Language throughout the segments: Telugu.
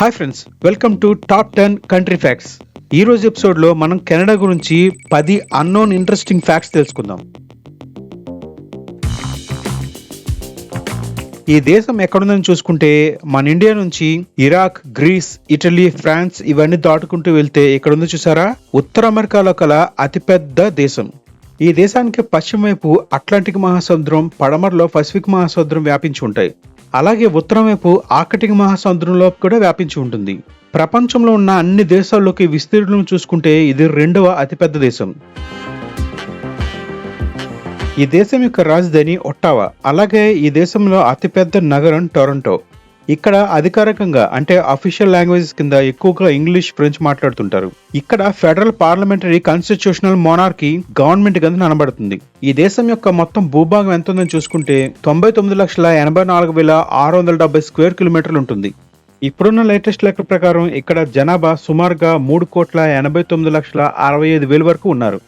Hi friends, welcome to top 10 country facts. ఈ రోజు ఎపిసోడ్లో మనం కెనడా గురించి 10 అన్నోన్ ఇంట్రెస్టింగ్ ఫ్యాక్ట్స్ తెలుసుకుందాం. ఈ దేశం ఎక్కడుందని చూసుకుంటే మన ఇండియా నుంచి ఇరాక్, గ్రీస్, ఇటలీ, ఫ్రాన్స్ ఇవన్నీ దాటుకుంటూ వెళ్తే ఎక్కడుందో చూసారా? ఉత్తర అమెరికాలో కల అతిపెద్ద దేశం. ఈ దేశానికి పశ్చిమ వైపు అట్లాంటిక్ మహాసముద్రం, పడమరలో పసిఫిక్ మహాసముద్రం వ్యాపించి ఉంటాయి. అలాగే ఉత్తరం వైపు ఆర్కిటిక్ మహాసముద్రంలో కూడా వ్యాపించి ఉంటుంది. ప్రపంచంలో ఉన్న అన్ని దేశాల్లోకి విస్తీర్ణం చూసుకుంటే ఇది రెండవ అతిపెద్ద దేశం. ఈ దేశం యొక్క రాజధాని ఒట్టావా. అలాగే ఈ దేశంలో అతిపెద్ద నగరం టొరంటో. ఇక్కడ అధికారికంగా అంటే అఫీషియల్ లాంగ్వేజెస్ కింద ఎక్కువగా ఇంగ్లీష్, ఫ్రెంచ్ మాట్లాడుతుంటారు. ఇక్కడ federal parliamentary constitutional monarchy government కింద అనబడుతుంది. ఈ దేశం యొక్క మొత్తం భూభాగం ఎంత ఉందని చూసుకుంటే 99,84,670 స్క్వేర్ కిలోమీటర్లు ఉంటుంది. ఇప్పుడున్న లేటెస్ట్ లెక్క ప్రకారం ఇక్కడ జనాభా సుమారుగా 3,89,65,000 వరకు ఉన్నారు.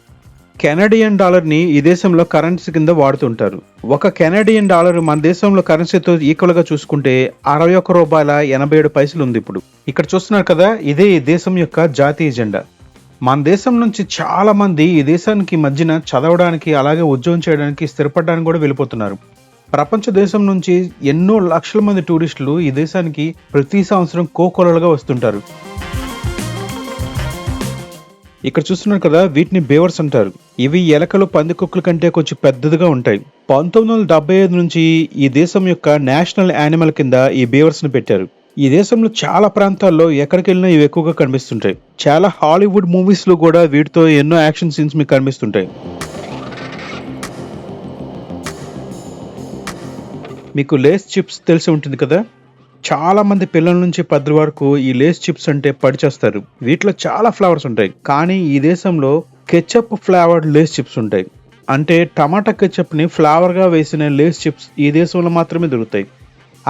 కెనడియన్ డాలర్ ని ఈ దేశంలో కరెన్సీ కింద వాడుతుంటారు. ఒక కెనడియన్ డాలర్ మన దేశంలో కరెన్సీతో ఈక్వల్ గా చూసుకుంటే ₹61.87 ఉంది. ఇప్పుడు ఇక్కడ చూస్తున్నారు కదా, ఇదే ఈ దేశం యొక్క జాతీయ జెండా. మన దేశం నుంచి చాలా మంది ఈ దేశానికి మధ్యన చదవడానికి, అలాగే ఉద్యోగం చేయడానికి, స్థిరపడడానికి కూడా వెళ్ళిపోతున్నారు. ప్రపంచ దేశం నుంచి ఎన్నో లక్షల మంది టూరిస్టులు ఈ దేశానికి ప్రతి సంవత్సరం కోకొలలుగా వస్తుంటారు. ఇక్కడ చూస్తున్నారు కదా, వీటిని బేవర్స్ అంటారు. ఇవి ఎలకలు, పందికొక్కుల కంటే కొంచెం పెద్దదిగా ఉంటాయి. 1975 నుంచి ఈ దేశం యొక్క నేషనల్ యానిమల్ కింద ఈ బేవర్స్ ని పెట్టారు. ఈ దేశంలో చాలా ప్రాంతాల్లో ఎక్కడికి వెళ్ళినా ఇవి ఎక్కువగా కనిపిస్తుంటాయి. చాలా హాలీవుడ్ మూవీస్ లో కూడా వీటితో ఎన్నో యాక్షన్ సీన్స్ మీకు కనిపిస్తుంటాయి. మీకు లేస్ చిప్స్ తెలిసి ఉంటుంది కదా. చాలా మంది పిల్లల నుంచి పెద్దల వరకు ఈ లేస్ చిప్స్ అంటే పడిచేస్తారు. వీటిలో చాలా ఫ్లేవర్స్ ఉంటాయి, కానీ ఈ దేశంలో కెచప్ ఫ్లేవర్డ్ లేస్ చిప్స్ ఉంటాయి. అంటే టమాటా కెచప్ ని ఫ్లేవర్ గా వేసిన లేస్ చిప్స్ ఈ దేశంలో మాత్రమే దొరుకుతాయి.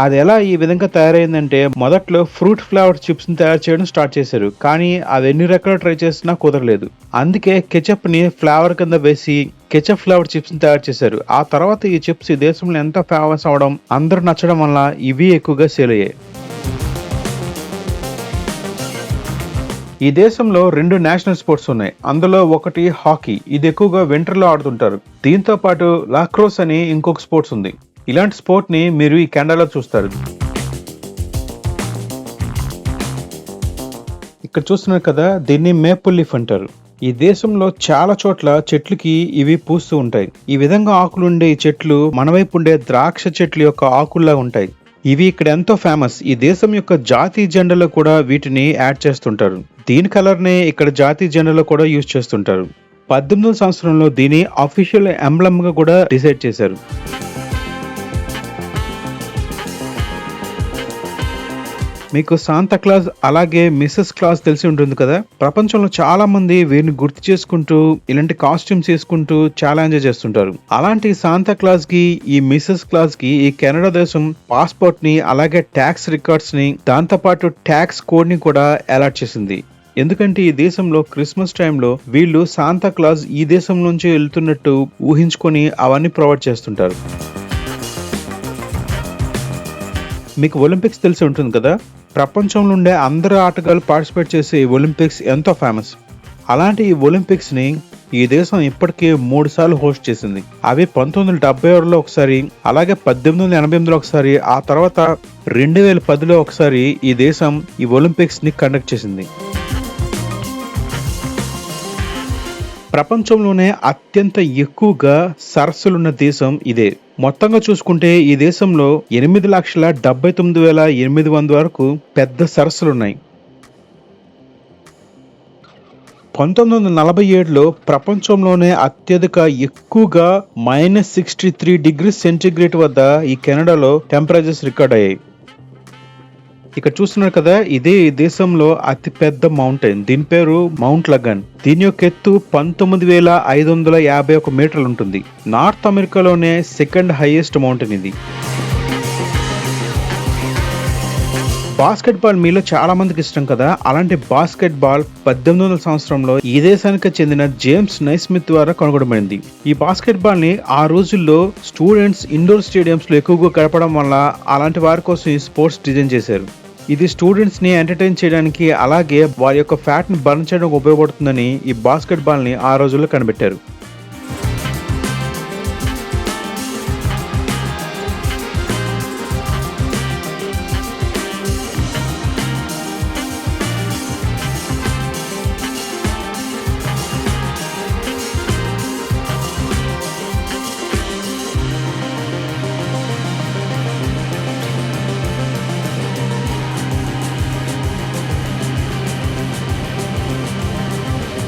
అది ఎలా ఈ విధంగా తయారైందంటే, మొదట్లో ఫ్రూట్ ఫ్లేవర్డ్ చిప్స్ ని తయారు చేయడం స్టార్ట్ చేశారు, కానీ అది ఎన్ని రకాలు ట్రై చేసినా కుదరలేదు. అందుకే కెచప్ ని ఫ్లేవర్ కింద వేసి కెచప్ ఫ్లేవర్డ్ చిప్స్ ని తయారు చేశారు. ఆ తర్వాత ఈ చిప్స్ ఈ దేశంలో ఎంత ఫేమస్ అవడం, అందరూ నచ్చడం వల్ల ఇవి ఎక్కువగా సేల్ అయ్యాయి. ఈ దేశంలో 2 నేషనల్ స్పోర్ట్స్ ఉన్నాయి. అందులో ఒకటి హాకీ. ఇది ఎక్కువగా వింటర్ లో ఆడుతుంటారు. దీంతో పాటు లాక్రోస్ అని ఇంకొక స్పోర్ట్స్ ఉంది. ఇలాంటి స్పోర్ట్ ని మీరు ఈ కెనడాలో చూస్తారు. ఇక్కడ చూస్తున్నారు కదా, దీన్ని మేపుల్ లీఫ్ అంటారు. ఈ దేశంలో చాలా చోట్ల చెట్లకి ఇవి పూస్తూ ఉంటాయి. ఈ విధంగా ఆకులు ఉండే ఈ చెట్లు మన వైపు ఉండే ద్రాక్ష చెట్లు యొక్క ఆకుల్లా ఉంటాయి. ఇవి ఇక్కడ ఎంతో ఫేమస్. ఈ దేశం యొక్క జాతీయ జెండాలో కూడా వీటిని యాడ్ చేస్తుంటారు. దీని కలర్ నే ఇక్కడ జాతీయ జెండాలో కూడా యూజ్ చేస్తుంటారు. 18వ సంవత్సరంలో దీని అఫీషియల్ ఎంబ్లమ్ గా కూడా డిసైడ్ చేశారు. మీకు సాంతా క్లాజ్ అలాగే మిస్సెస్ క్లాజ్ తెలిసి ఉంటుంది కదా. ప్రపంచంలో చాలా మంది వీరిని గుర్తు చేసుకుంటూ ఇలాంటి కాస్ట్యూమ్స్ వేసుకుంటూ చాలా ఎంజాయ్ చేస్తుంటారు. అలాంటి సాంతా క్లాజ్ కి, ఈ మిస్సెస్ క్లాజ్ కి ఈ కెనడా దేశం పాస్పోర్ట్ ని, అలాగే ట్యాక్స్ రికార్డ్స్ ని, దాంతో పాటు ట్యాక్స్ కోడ్ ని కూడా అలాట్ చేసింది. ఎందుకంటే ఈ దేశంలో క్రిస్మస్ టైంలో వీళ్ళు సాంతా క్లాజ్ ఈ దేశం నుంచి వెళ్తున్నట్టు ఊహించుకొని అవన్నీ ప్రొవైడ్ చేస్తుంటారు. మీకు ఒలింపిక్స్ తెలిసి ఉంటుంది కదా. ప్రపంచంలో ఉండే అందరు ఆటగాళ్ళు పార్టిసిపేట్ చేసే ఈ ఒలింపిక్స్ ఎంతో ఫేమస్. అలాంటి ఈ ఒలింపిక్స్ ని ఈ దేశం ఇప్పటికే 3 సార్లు హోస్ట్ చేసింది. అవి 1976లో ఒకసారి, అలాగే 1888లో ఒకసారి, ఆ తర్వాత 2010లో ఒకసారి ఈ దేశం ఈ ఒలింపిక్స్ ని కండక్ట్ చేసింది. ప్రపంచంలోనే అత్యంత ఎక్కువగా సరస్సులున్న దేశం ఇదే. మొత్తంగా చూసుకుంటే ఈ దేశంలో 8,79,800 వరకు పెద్ద సరస్సులున్నాయి. 1947లో ప్రపంచంలోనే అత్యధిక ఎక్కువగా -63 డిగ్రీ సెంటీగ్రేడ్ వద్ద ఈ కెనడాలో టెంపరేచర్స్ రికార్డ్ అయ్యాయి. ఇక్కడ చూస్తున్నారు కదా, ఇదే ఈ దేశంలో అతి పెద్ద మౌంటైన్. దీని పేరు మౌంట్ లగన్. దీని యొక్క ఎత్తు 19,551 మీటర్లు ఉంటుంది. నార్త్ అమెరికాలోనే సెకండ్ హైయెస్ట్ మౌంటైన్ ఇది. బాస్కెట్ బాల్ మీలో చాలా మందికి ఇష్టం కదా. అలాంటి బాస్కెట్ బాల్ 1800 సంవత్సరంలో ఈ దేశానికి చెందిన జేమ్స్ నైస్మిత్ ద్వారా కనుగొనబడింది. ఈ బాస్కెట్ బాల్ ని ఆ రోజుల్లో స్టూడెంట్స్ ఇండోర్ స్టేడియంస్ లో ఎక్కువగా గడపడం వల్ల అలాంటి వారి కోసం ఈ స్పోర్ట్స్ డిజైన్ చేశారు. ఇది స్టూడెంట్స్ ని ఎంటర్టైన్ చేయడానికి అలాగే వారి యొక్క ఫ్యాట్ ని బర్న్ చేయడానికి ఉపయోగపడుతుందని ఈ బాస్కెట్ బాల్ ని ఆ రోజుల్లో కనిపెట్టారు.